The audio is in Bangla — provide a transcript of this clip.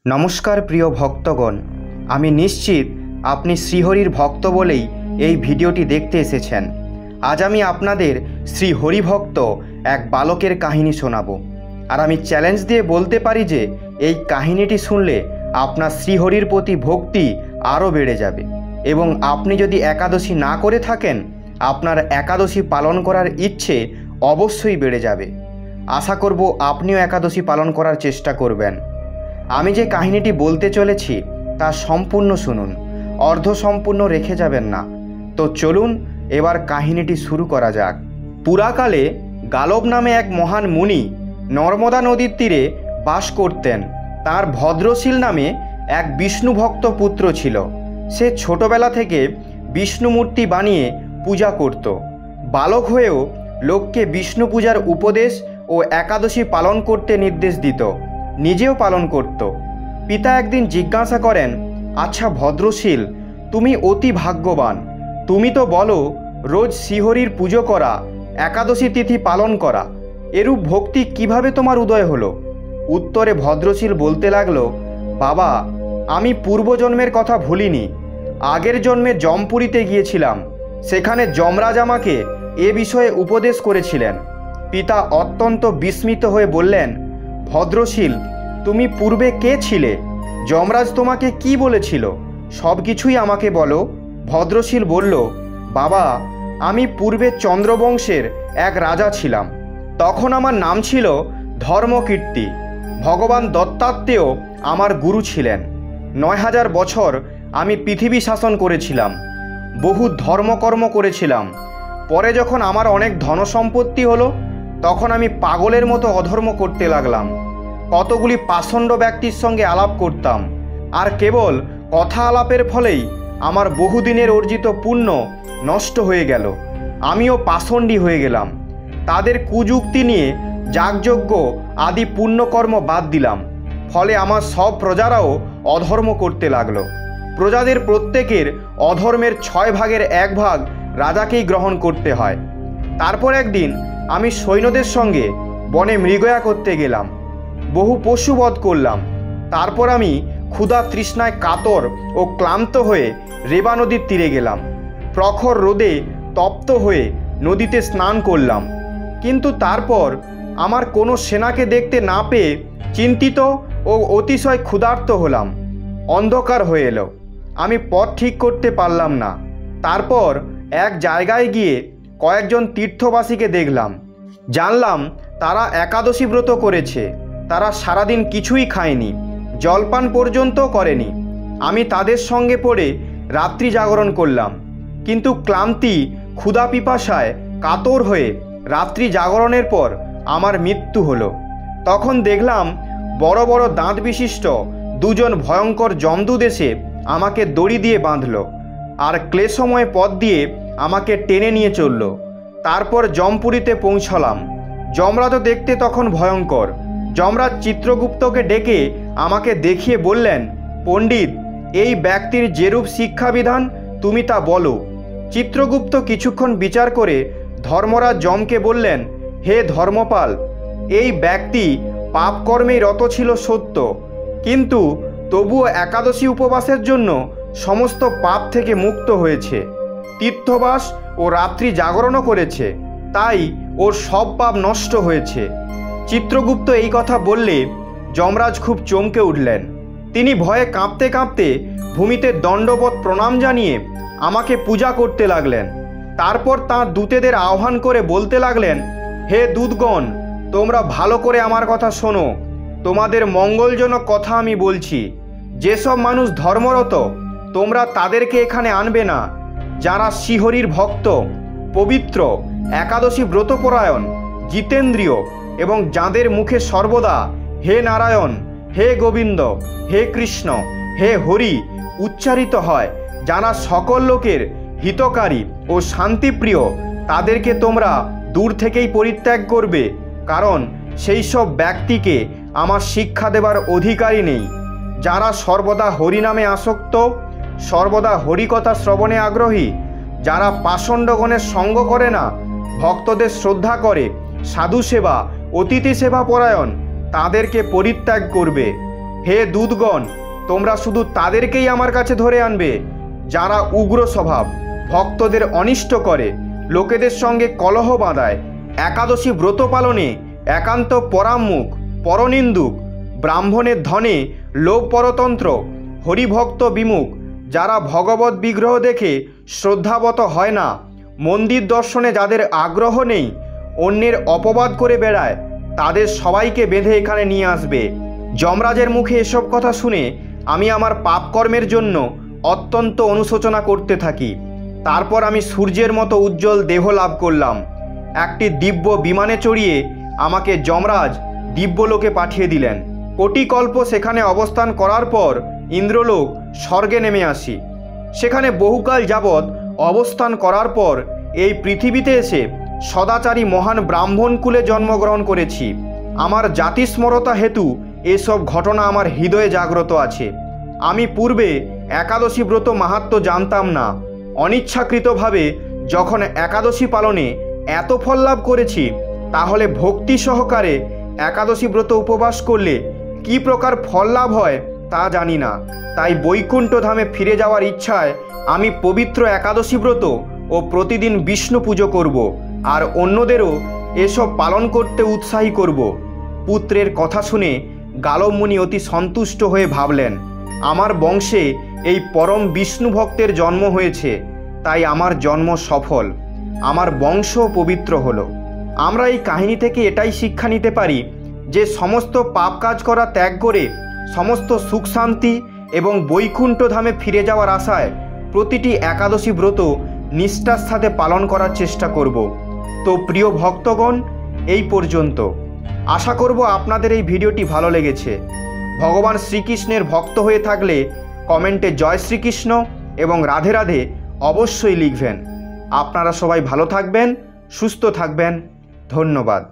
নমস্কার প্রিয় ভক্তগণ, আমি নিশ্চিত আপনি শ্রীহরির ভক্ত বলেই এই ভিডিওটি দেখতে এসেছেন। আজ আমি আপনাদের শ্রী হরিভক্ত এক বালকের কাহিনী শোনাবো। আর আমি চ্যালেঞ্জ দিয়ে বলতে পারি যে এই কাহিনীটি শুনলে আপনার শ্রীহরির প্রতি ভক্তি আরও বেড়ে যাবে এবং আপনি যদি একাদশী না করে থাকেন আপনার একাদশী পালন করার ইচ্ছে অবশ্যই বেড়ে যাবে। আশা করব আপনিও একাদশী পালন করার চেষ্টা করবেন। আমি যে কাহিনীটি বলতে চলেছি তা সম্পূর্ণ শুনুন, অর্ধ সম্পূর্ণ রেখে যাবেন না। তো চলুন এবার কাহিনীটি শুরু করা যাক। পুরাকালে গালব নামে এক মহান মুনি নর্মদা নদীর তীরে বাস করতেন। তার ভদ্রশীল নামে এক বিষ্ণু ভক্ত পুত্র ছিল। সে ছোটবেলা থেকে বিষ্ণু মূর্তি বানিয়ে পূজা করত। বালক হয়েও লোককে বিষ্ণু পূজার উপদেশ ও একাদশী পালন করতে নির্দেশ দিত, নিজেও পালন করত। পিতা একদিন জিজ্ঞাসা করেন, আচ্ছা ভদ্রশীল, তুমি অতি ভাগ্যবান, তুমি তো বলো রোজ শ্রীহরির পুজো করা, একাদশী তিথি পালন করা, এরূপ ভক্তি কিভাবে তোমার উদয় হলো? উত্তরে ভদ্রশীল বলতে লাগলো, বাবা, আমি পূর্বজন্মের কথা ভুলিনি। আগের জন্মে জমপুরীতে গিয়েছিলাম, সেখানে যমরাজ আমাকে এ বিষয়ে উপদেশ করেছিলেন। পিতা অত্যন্ত বিস্মিত হয়ে বললেন, ভদ্রশীল, তুমি পূর্বে কে ছিলে? যমরাজ তোমাকে কি বলেছিল? সব কিছুই আমাকে বলো। ভদ্রশীল বলল, বাবা, আমি পূর্বে চন্দ্রবংশের এক রাজা ছিলাম। তখন আমার নাম ছিল ধর্মকীর্তি। ভগবান দত্তাত্রেয় আমার গুরু ছিলেন। ৯,০০০ বছর আমি পৃথিবী শাসন করেছিলাম, বহু ধর্মকর্ম করেছিলাম। পরে যখন আমার অনেক ধনসম্পত্তি হলো তখন আমি পাগলের মতো অধর্ম করতে লাগলাম। কতগুলি পাষণ্ড ব্যক্তির সঙ্গে আলাপ করতাম, আর কেবল কথা আলাপের ফলেই আমার বহুদিনের অর্জিত পুণ্য নষ্ট হয়ে গেল। আমিও পাষণ্ডী হয়ে গেলাম। তাদের কুযুক্তি নিয়ে যাগযজ্ঞ আদি পুণ্যকর্ম বাদ দিলাম। ফলে আমার সব প্রজারাও অধর্ম করতে লাগলো। প্রজাদের প্রত্যেকের অধর্মের ৬ ভাগের ১ ভাগ রাজাকেই গ্রহণ করতে হয়। তারপর একদিন আমি সৈন্যদের সঙ্গে বনে মৃগয়া করতে গেলাম, বহু পশু বধ করলাম। তারপর আমি ক্ষুধা তৃষ্ণায় কাতর ও ক্লান্ত হয়ে রেবা নদীর তীরে গেলাম। প্রখর রোদে তপ্ত হয়ে নদীতে স্নান করলাম। কিন্তু তারপর আমার কোনো সেনাকে দেখতে না পেয়ে চিন্তিত ও অতিশয় ক্ষুধার্ত হলাম। অন্ধকার হয়ে এলো, আমি পথ ঠিক করতে পারলাম না। তারপর এক জায়গায় গিয়ে কয়েকজন তীর্থবাসীকে দেখলাম। জানলাম তারা একাদশী ব্রত করেছে। তারা সারাদিন কিছুই খায়নি, জলপান পর্যন্ত করেনি। আমি তাদের সঙ্গে পড়ে রাত্রি জাগরণ করলাম, কিন্তু ক্লান্তি ক্ষুধা পিপাসায় কাতর হয়ে রাত্রি জাগরণের পর আমার মৃত্যু হলো। তখন দেখলাম বড় বড় দাঁত বিশিষ্ট দুজন ভয়ঙ্কর যমদূত এসে আমাকে দড়ি দিয়ে বাঁধল আর ক্লেশময় পথ দিয়ে আমাকে টেনে নিয়ে চলল। তারপর জমপুরীতে পৌঁছলাম। যমরাজও দেখতে তখন ভয়ঙ্কর। যমরাজ চিত্রগুপ্তকে ডেকে আমাকে দেখিয়ে বললেন, পণ্ডিত, এই ব্যক্তির যেরূপ শিক্ষাবিধান তুমি তা বলো। চিত্রগুপ্ত কিছুক্ষণ বিচার করে ধর্মরাজ যমকে বললেন, হে ধর্মপাল, এই ব্যক্তি পাপকর্মেই রত ছিল সত্য, কিন্তু তবুও একাদশী উপবাসের জন্য সমস্ত পাপ থেকে মুক্ত হয়েছে। তীর্থবাস ও রাত্রি জাগরণও করেছে, তাই ওর সব পাপ নষ্ট হয়েছে। চিত্রগুপ্ত এই কথা বললে যমরাজ খুব চমকে উঠলেন। তিনি ভয়ে কাঁপতে কাঁপতে ভূমিতে দণ্ডবৎ প্রণাম জানিয়ে আমাকে পূজা করতে লাগলেন। তারপর তাঁর দূতেদের আহ্বান করে বলতে লাগলেন, হে দূতগণ, তোমরা ভালো করে আমার কথা শোনো। তোমাদের মঙ্গলজনক কথা আমি বলছি। যেসব মানুষ ধর্মরত তোমরা তাদেরকে এখানে আনবে না। যারা শ্রীহরির ভক্ত, পবিত্র, একাদশী ব্রতপরায়ণ, জিতেন্দ্রীয় এবং যাদের মুখে সর্বদা হে নারায়ণ, হে গোবিন্দ, হে কৃষ্ণ, হে হরি উচ্চারিত হয়, যারা সকল লোকের হিতকারী ও শান্তিপ্রিয়, তাদেরকে তোমরা দূর থেকেই পরিত্যাগ করবে, কারণ সেই সব ব্যক্তিকে আমার শিক্ষা দেবার অধিকারই নেই। যারা সর্বদা হরিনামে আসক্ত, সর্বদা হরিকথা শ্রবণে আগ্রহী, যারা পাষণ্ডগণের সঙ্গ করে না, ভক্তদের শ্রদ্ধা করে, সাধু সেবা, অতিথি সেবা পরায়ণ, তাদেরকে পরিত্যাগ করবে। হে দূতগণ, তোমরা শুধু তাদেরকেই আমার কাছে ধরে আনবে যারা উগ্র স্বভাব, ভক্তদের অনিষ্ট করে, লোকেদের সঙ্গে কলহ বাঁধায়, একাদশী ব্রত পালনে একান্ত পরাম্মুখ, পরনিন্দুক, ব্রাহ্মণের ধনে লোভ পরতন্ত্র, হরিভক্ত বিমুখ, যারা ভগবত বিগ্রহ দেখে শ্রদ্ধাবত হয় না, মন্দির দর্শনে যাদের আগ্রহ নেই, অন্যের অপবাদ করে বেড়ায়, তাদের সবাইকে বেঁধে এখানে নিয়ে আসবে। যমরাজের মুখে এসব কথা শুনে আমি আমার পাপকর্মের জন্য অত্যন্ত অনুশোচনা করতে থাকি। তারপর আমি সূর্যের মতো উজ্জ্বল দেহ লাভ করলাম। একটি দিব্য বিমানে চড়িয়ে আমাকে যমরাজ দিব্যলোকে পাঠিয়ে দিলেন। কোটি কল্প সেখানে অবস্থান করার পর ইন্দ্রলোক স্বর্গে নেমে আসি। সেখানে বহুকাল যাবৎ অবস্থান করার পর এই পৃথিবীতে এসে সদাচারী মহান ব্রাহ্মণকুলে জন্মগ্রহণ করেছি। আমার জাতিস্মরতা হেতু এসব ঘটনা আমার হৃদয়ে জাগ্রত আছে। আমি পূর্বে একাদশী ব্রত মাহাত্ম্য জানতাম না। অনিচ্ছাকৃতভাবে যখন একাদশী পালনে এত ফল লাভ করেছি, তাহলে ভক্তি সহকারে একাদশী ব্রত উপবাস করলে কি প্রকার ফল লাভ হয় তা জানি না। তাই বৈকুণ্ঠ ধামে ফিরে যাওয়ার ইচ্ছায় আমি পবিত্র একাদশী ব্রত ও প্রতিদিন বিষ্ণু পুজো করব, আর অন্যদেরও এসব পালন করতে উৎসাহী করব। পুত্রের কথা শুনে গালব মুনি অতি সন্তুষ্ট হয়ে ভাবলেন, আমার বংশে এই পরম বিষ্ণু ভক্তের জন্ম হয়েছে, তাই আমার জন্ম সফল, আমার বংশ পবিত্র হলো। আমরা এই কাহিনী থেকে এটাই শিক্ষা নিতে পারি যে সমস্ত পাপ কাজ করা ত্যাগ করে সমস্ত সুখ শান্তি এবং বৈকুণ্ঠ ধামে ফিরে যাওয়ার আশায় প্রতিটি একাদশী ব্রত নিষ্ঠার সাথে পালন করার চেষ্টা করব। তো প্রিয় ভক্তগণ, এই পর্যন্ত। আশা করব আপনাদের এই ভিডিওটি ভালো লেগেছে। ভগবান শ্রীকৃষ্ণের ভক্ত হয়ে থাকলে কমেন্টে জয় শ্রীকৃষ্ণ এবং রাধে রাধে অবশ্যই লিখবেন। আপনারা সবাই ভালো থাকবেন, সুস্থ থাকবেন। ধন্যবাদ।